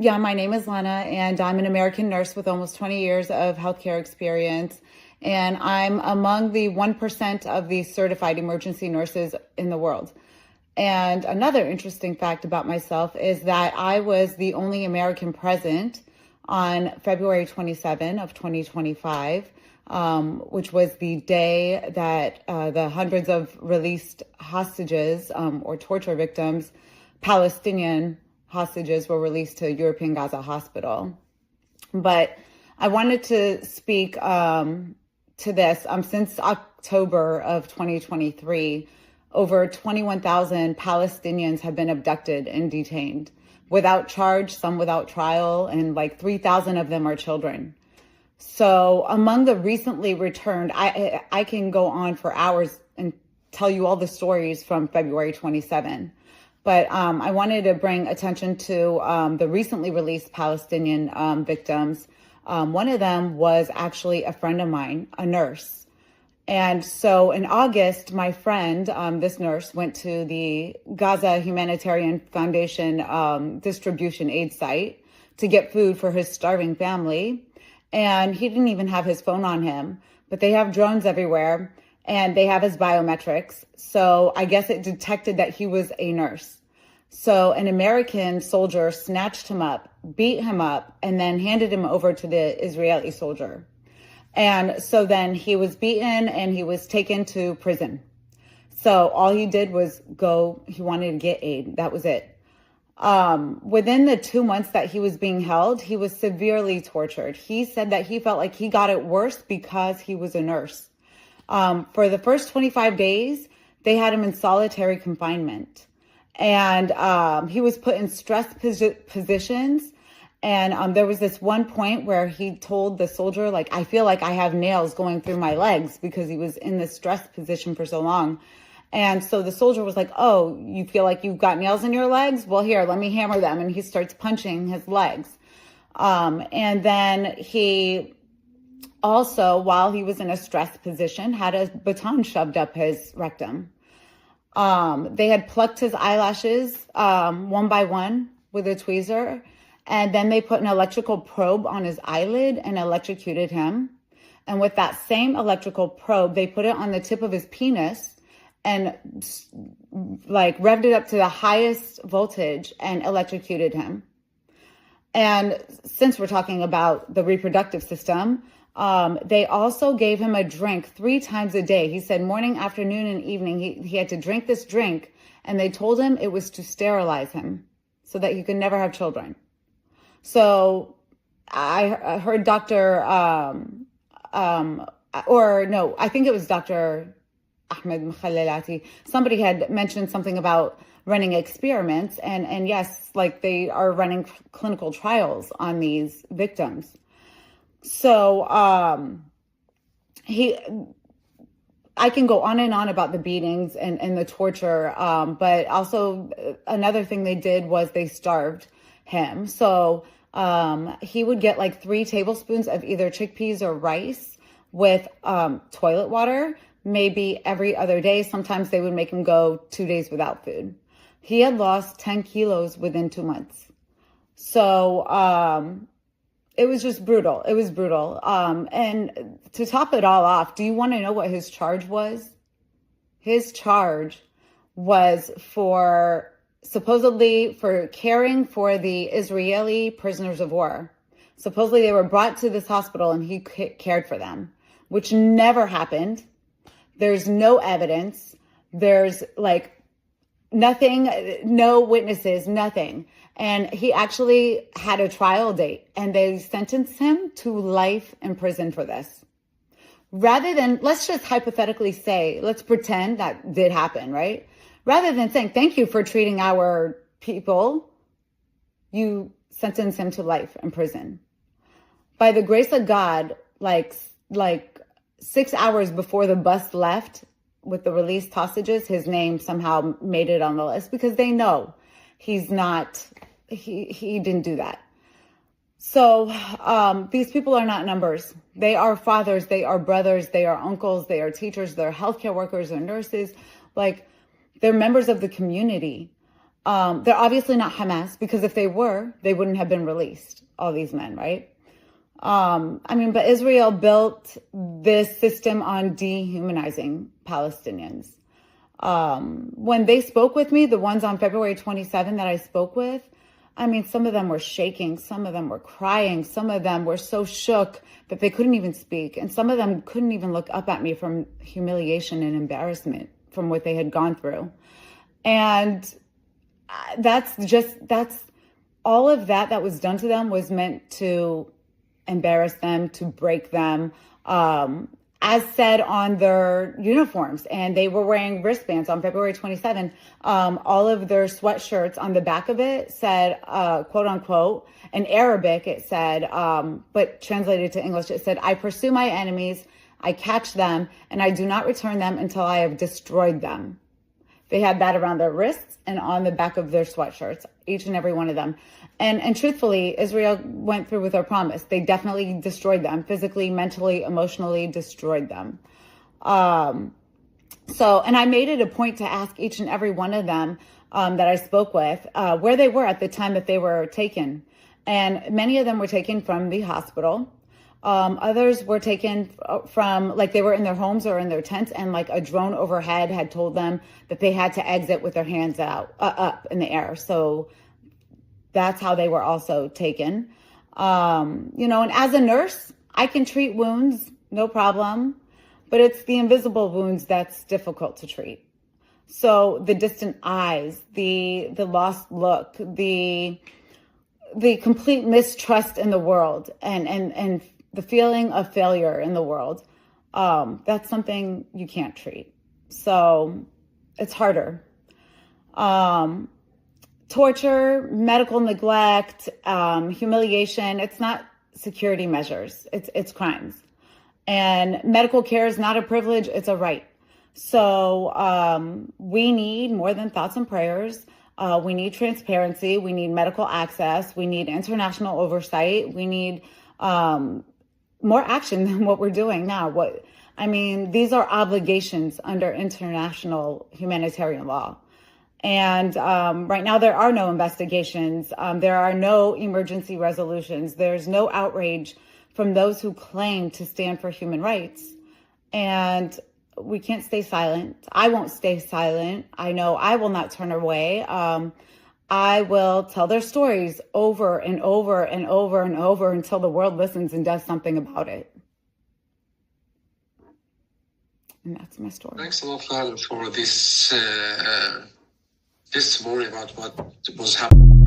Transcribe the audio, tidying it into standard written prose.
Yeah, my name is Lena, and I'm an American nurse with almost 20 years of healthcare experience. And I'm among the 1% of the certified emergency nurses in the world. And another interesting fact about myself is that I was the only American present on February 27 of 2025, which was the day that the hundreds of released hostages or torture victims, Palestinian hostages, were released to European Gaza hospital. But I wanted to speak to this. Since October of 2023, over 21,000 Palestinians have been abducted and detained without charge, some without trial, and like 3,000 of them are children. So among the recently returned, I can go on for hours and tell you all the stories from February 27. But I wanted to bring attention to the recently released Palestinian victims. One of them was actually a friend of mine, a nurse. And so in August, my friend, this nurse, went to the Gaza Humanitarian Foundation distribution aid site to get food for his starving family. And he didn't even have his phone on him, but they have drones everywhere and they have his biometrics. So I guess it detected that he was a nurse. So an American soldier snatched him up, beat him up, and then handed him over to the Israeli soldier. And so then he was beaten and he was taken to prison. So all he did was he wanted to get aid. That was it. Within the 2 months that he was being held, he was severely tortured. He said that he felt like he got it worse because he was a nurse. For the first 25 days, they had him in solitary confinement. And he was put in stress positions. And there was this one point where he told the soldier, like, I feel like I have nails going through my legs, because he was in this stress position for so long. And so the soldier was like, oh, you feel like you've got nails in your legs? Well, here, let me hammer them. And he starts punching his legs. And then he also, while he was in a stress position, had a baton shoved up his rectum. They had plucked his eyelashes one by one with a tweezer. And then they put an electrical probe on his eyelid and electrocuted him. And with that same electrical probe, they put it on the tip of his penis and like revved it up to the highest voltage and electrocuted him. And since we're talking about the reproductive system, they also gave him a drink 3 times a day. He said morning, afternoon, and evening, he had to drink this drink. And they told him it was to sterilize him so that he could never have children. So I heard I think it was Dr. Ahmed Mkhalilati. Somebody had mentioned something about running experiments, and yes, like they are running clinical trials on these victims. So I can go on and on about the beatings and the torture, but also another thing they did was they starved him. So he would get like 3 tablespoons of either chickpeas or rice with toilet water, maybe every other day. Sometimes they would make him go 2 days without food. He had lost 10 kilos within 2 months. So it was just brutal. It was brutal. And to top it all off, do you want to know what his charge was? His charge was supposedly for caring for the Israeli prisoners of war. Supposedly they were brought to this hospital and he cared for them, which never happened. There's no evidence. There's like nothing, no witnesses, nothing. And he actually had a trial date and they sentenced him to life in prison for this. Rather than, let's just hypothetically say, let's pretend that did happen, right? Rather than saying, thank you for treating our people, you sentence him to life in prison. By the grace of God, like 6 hours before the bus left with the released hostages, his name somehow made it on the list because they know he didn't do that. So these people are not numbers. They are fathers, they are brothers, they are uncles, they are teachers, they're healthcare workers, they're nurses. Like, they're members of the community. They're obviously not Hamas, because if they were, they wouldn't have been released, all these men, right? But Israel built this system on dehumanizing Palestinians. When they spoke with me, the ones on February 27 that I spoke with, some of them were shaking, some of them were crying, some of them were so shook that they couldn't even speak. And some of them couldn't even look up at me from humiliation and embarrassment from what they had gone through. And that's all of that was done to them was meant to embarrass them, to break them, as said on their uniforms. And they were wearing wristbands on February 27. All of their sweatshirts, on the back of it said, quote unquote, in Arabic, it said, but translated to English, it said, "I pursue my enemies, I catch them, and I do not return them until I have destroyed them." They had that around their wrists and on the back of their sweatshirts, each and every one of them. And truthfully, Israel went through with their promise. They definitely destroyed them, physically, mentally, emotionally destroyed them. And I made it a point to ask each and every one of them that I spoke with where they were at the time that they were taken. And many of them were taken from the hospital. Others were taken from, like, they were in their homes or in their tents, and like a drone overhead had told them that they had to exit with their hands out, up in the air. So that's how they were also taken. And as a nurse, I can treat wounds, no problem, but it's the invisible wounds that's difficult to treat. So the distant eyes, the lost look, the complete mistrust in the world, and the feeling of failure in the world, that's something you can't treat. So it's harder. Torture, medical neglect, humiliation, it's not security measures, it's crimes. And medical care is not a privilege, it's a right. So we need more than thoughts and prayers. We need transparency, we need medical access, we need international oversight, we need more action than what we're doing now. These are obligations under international humanitarian law. And right now there are no investigations. There are no emergency resolutions. There's no outrage from those who claim to stand for human rights. And we can't stay silent. I won't stay silent. I know I will not turn away. I will tell their stories over and over and over and over until the world listens and does something about it. And that's my story. Thanks a lot, Val, for this story about what was happening.